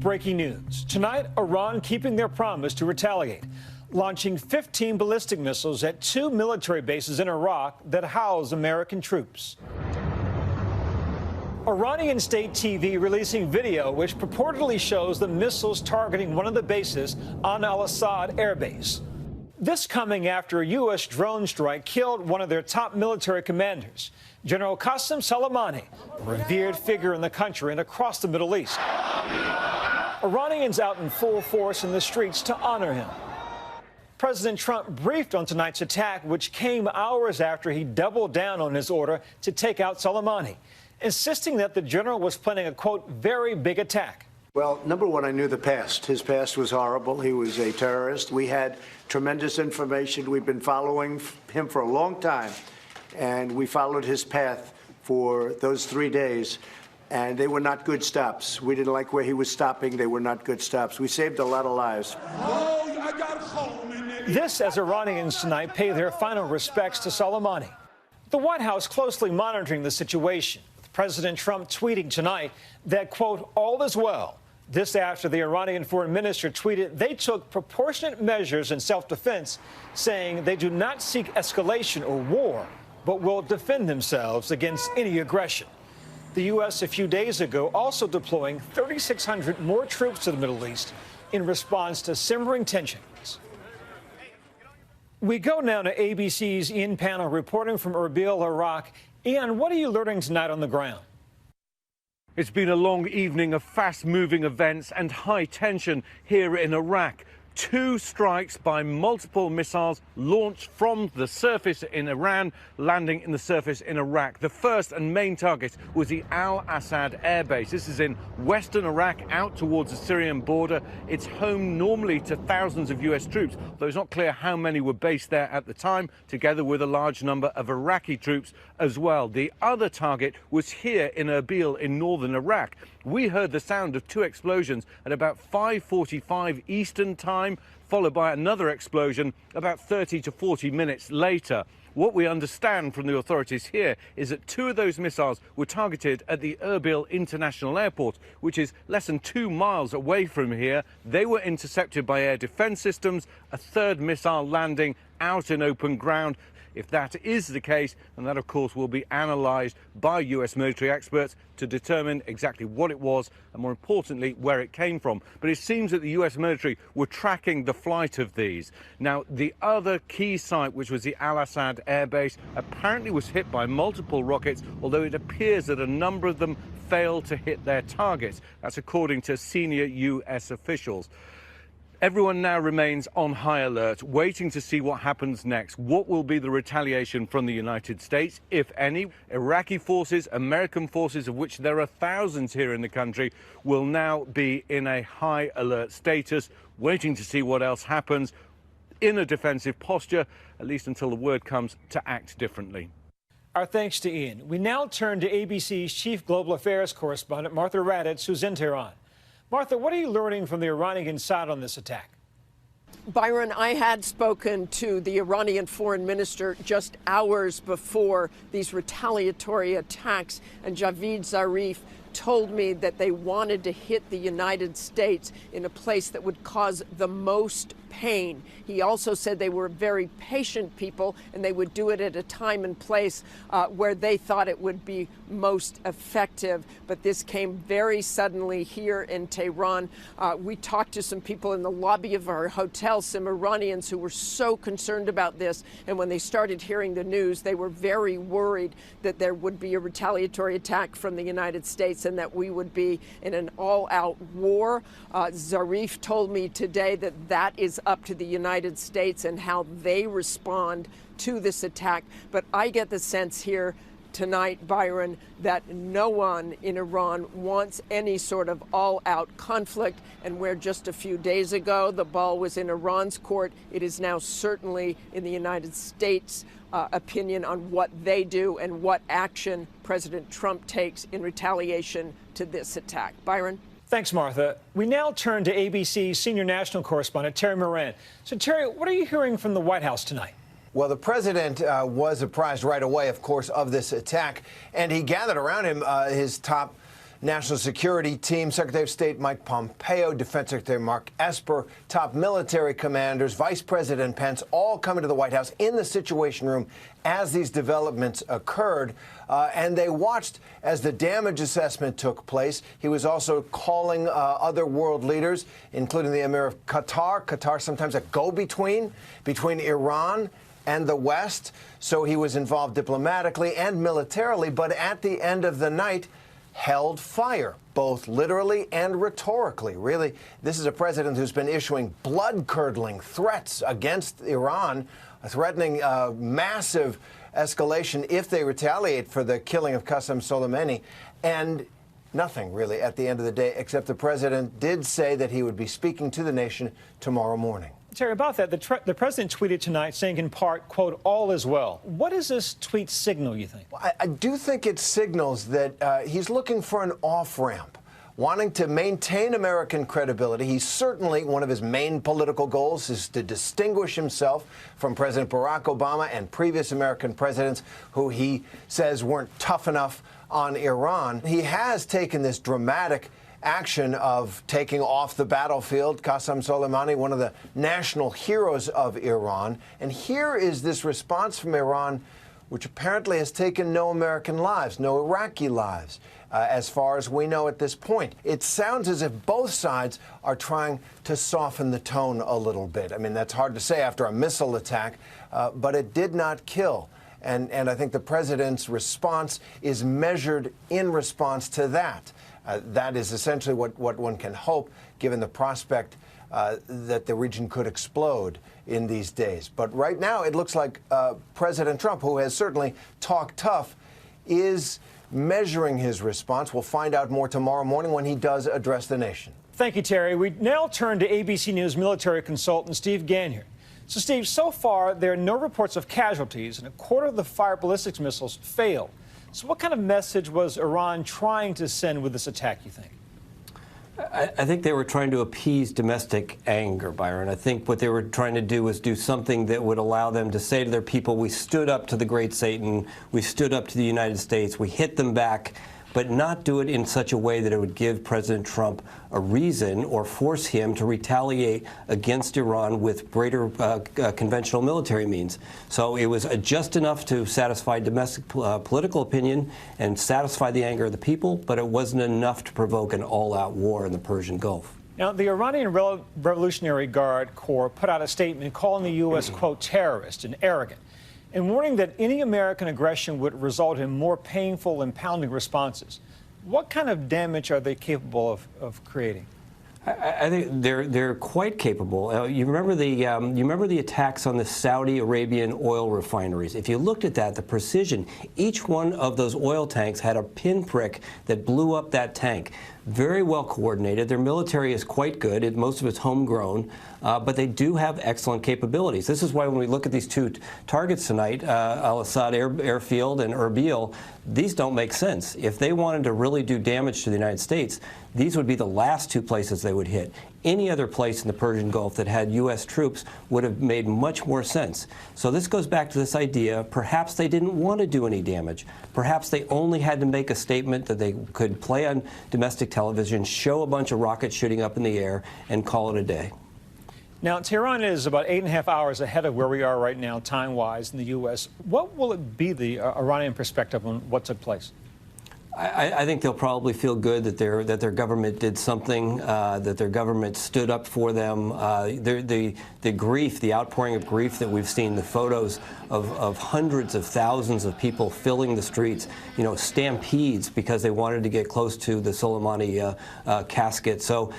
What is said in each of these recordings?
Breaking news. Tonight, Iran keeping their promise to retaliate, launching 15 ballistic missiles at 2 military bases in Iraq that house American troops. Iranian state TV releasing video which purportedly shows the missiles targeting one of the bases on Al-Assad Air Base. This coming after a U.S. drone strike killed one of their top military commanders, General Qasem Soleimani, a revered figure in the country and across the Middle East. Iranians out in full force in the streets to honor him. President Trump briefed on tonight's attack, which came hours after he doubled down on his order to take out Soleimani, insisting that the general was planning a, quote, very big attack. Well, number one, I knew the past. His past was horrible. He was a terrorist. We had tremendous information. We've been following him for a long time, and we followed his path for those 3 days. And they were not good stops. We didn't like where he was stopping. They were not good stops. We saved a lot of lives. This as Iranians tonight pay their final respects to Soleimani. The White House closely monitoring the situation, with President Trump tweeting tonight that, quote, all is well. This after the Iranian foreign minister tweeted they took proportionate measures in self-defense, saying they do not seek escalation or war, but will defend themselves against any aggression. The U.S. a few days ago also deploying 3,600 more troops to the Middle East in response to simmering tensions. We go now to ABC's Ian Pannell reporting from Erbil, Iraq. Ian, what are you learning tonight on the ground? It's been a long evening of fast-moving events and high tension here in Iraq. 2 strikes by multiple missiles launched from the surface in Iran, landing in the surface in Iraq. The first and main target was the Al-Assad Air Base. This is in western Iraq, out towards the Syrian border. It's home normally to thousands of U.S. troops, though it's not clear how many were based there at the time, together with a large number of Iraqi troops as well. The other target was here in Erbil in northern Iraq. We heard the sound of 2 explosions at about 5:45 Eastern time, followed by another explosion about 30 to 40 minutes later. What we understand from the authorities here is that 2 of those missiles were targeted at the Erbil International Airport, which is less than 2 miles away from here. They were intercepted by air defense systems, a 3rd missile landing out in open ground. If that is the case, and that, of course, will be analysed by U.S. military experts to determine exactly what it was and, more importantly, where it came from. But it seems that the U.S. military were tracking the flight of these. Now, the other key site, which was the Al-Assad Air Base, apparently was hit by multiple rockets, although it appears that a number of them failed to hit their targets. That's according to senior U.S. officials. Everyone now remains on high alert, waiting to see what happens next. What will be the retaliation from the United States, if any? Iraqi forces, American forces, of which there are thousands here in the country, will now be in a high alert status, waiting to see what else happens, in a defensive posture, at least until the word comes to act differently. Our thanks to Ian. We now turn to ABC's chief global affairs correspondent, Martha Raddatz, who's in Tehran. Martha, what are you learning from the Iranian side on this attack? Byron, I had spoken to the Iranian foreign minister just hours before these retaliatory attacks, and Javad Zarif told me that they wanted to hit the United States in a place that would cause the most pain. He also said they were very patient people and they would do it at a time and place where they thought it would be most effective. But this came very suddenly here in Tehran. We talked to some people in the lobby of our hotel, some Iranians who were so concerned about this. And when they started hearing the news, they were very worried that there would be a retaliatory attack from the United States and that we would be in an all-out war. Zarif told me today that that is up to the United States and how they respond to this attack. But I get the sense here tonight, Byron, that no one in Iran wants any sort of all-out conflict. And where just a few days ago the ball was in Iran's court, it is now certainly in the United States' opinion on what they do and what action President Trump takes in retaliation to this attack. Byron? Thanks, Martha. We now turn to ABC's senior national correspondent, Terry Moran. So, Terry, what are you hearing from the White House tonight? Well, the president was apprised right away, of course, of this attack, and he gathered around him his top National Security Team, Secretary of State Mike Pompeo, Defense Secretary Mark Esper, top military commanders, Vice President Pence, all coming to the White House in the Situation Room as these developments occurred. And they watched as the damage assessment took place. He was also calling other world leaders, including the Emir of Qatar. Qatar, sometimes a go-between between Iran and the West. So he was involved diplomatically and militarily. But at the end of the night, held fire, both literally and rhetorically. Really, this is a president who's been issuing blood-curdling threats against Iran, threatening massive escalation if they retaliate for the killing of Qasem Soleimani. And nothing, really, at the end of the day, except the president did say that he would be speaking to the nation tomorrow morning. Terry, about that, the president tweeted tonight saying in part, quote, all is well. What does this tweet signal, you think? Well, I do think it signals that he's looking for an off-ramp, wanting to maintain American credibility. He's certainly, one of his main political goals is to distinguish himself from President Barack Obama and previous American presidents who he says weren't tough enough on Iran. He has taken this dramatic action of taking off the battlefield Qasem Soleimani, one of the national heroes of Iran. And here is this response from Iran, which apparently has taken no American lives, no Iraqi lives, as far as we know at this point. It sounds as if both sides are trying to soften the tone a little bit. I mean, that's hard to say after a missile attack, but it did not kill. And I think the president's response is measured in response to that. That is essentially what one can hope, given the prospect that the region could explode in these days. But right now, it looks like President Trump, who has certainly talked tough, is measuring his response. We'll find out more tomorrow morning when he does address the nation. Thank you, Terry. We now turn to ABC News military consultant Steve Gagnon. So, Steve, so far, there are no reports of casualties, and a quarter of the fired ballistics missiles failed. So what kind of message was Iran trying to send with this attack, you think? I think they were trying to appease domestic anger, Byron. I think what they were trying to do was do something that would allow them to say to their people, we stood up to the great Satan, we stood up to the United States, we hit them back, but not do it in such a way that it would give President Trump a reason or force him to retaliate against Iran with greater conventional military means. So it was just enough to satisfy domestic political opinion and satisfy the anger of the people, but it wasn't enough to provoke an all-out war in the Persian Gulf. Now, the Iranian Revolutionary Guard Corps put out a statement calling the U.S., quote, terrorist and arrogant, and warning that any American aggression would result in more painful and pounding responses. What kind of damage are they capable of creating? I think they're quite capable. You remember the attacks on the Saudi Arabian oil refineries. If you looked at that, the precision, each one of those oil tanks had a pinprick that blew up that tank. Very well coordinated. Their military is quite good. Most of it's homegrown, but they do have excellent capabilities. This is why when we look at these two targets tonight, Al-Assad Airfield and Erbil, these don't make sense. If they wanted to really do damage to the United States, these would be the last two places they would hit. Any other place in the Persian Gulf that had U.S. troops would have made much more sense. So this goes back to this idea, perhaps they didn't want to do any damage. Perhaps they only had to make a statement that they could play on domestic television, show a bunch of rockets shooting up in the air, and call it a day. Now, Tehran is about 8.5 hours ahead of where we are right now, time-wise, in the U.S. What will it be, the Iranian perspective on what took place? I think they'll probably feel good that their government did something, that their government stood up for them. The grief, the outpouring of grief that we've seen, the photos of hundreds of thousands of people filling the streets, you know, stampedes because they wanted to get close to the Soleimani casket. So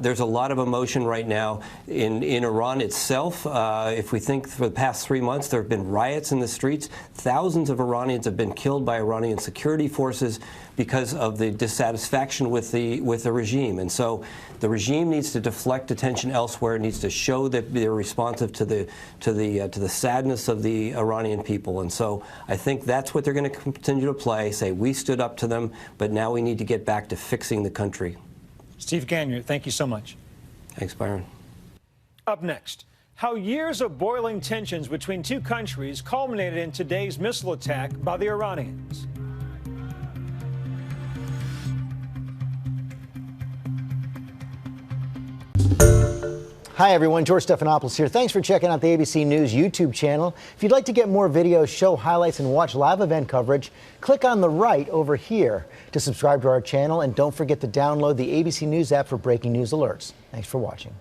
there's a lot of emotion right now in Iran itself. If we think for the past 3 months, there have been riots in the streets. Thousands of Iranians have been killed by Iranian security forces because of the dissatisfaction with the regime. And so the regime needs to deflect attention elsewhere. It needs to show that they're responsive to the sadness of the Iranian people. And so I think that's what they're going to continue to play, say we stood up to them, but now we need to get back to fixing the country. Steve Gagnon, thank you so much. Thanks, Byron. Up next, how years of boiling tensions between two countries culminated in today's missile attack by the Iranians. Hi, everyone. George Stephanopoulos here. Thanks for checking out the ABC News YouTube channel. If you'd like to get more videos, show highlights, and watch live event coverage, click on the right over here to subscribe to our channel. And don't forget to download the ABC News app for breaking news alerts. Thanks for watching.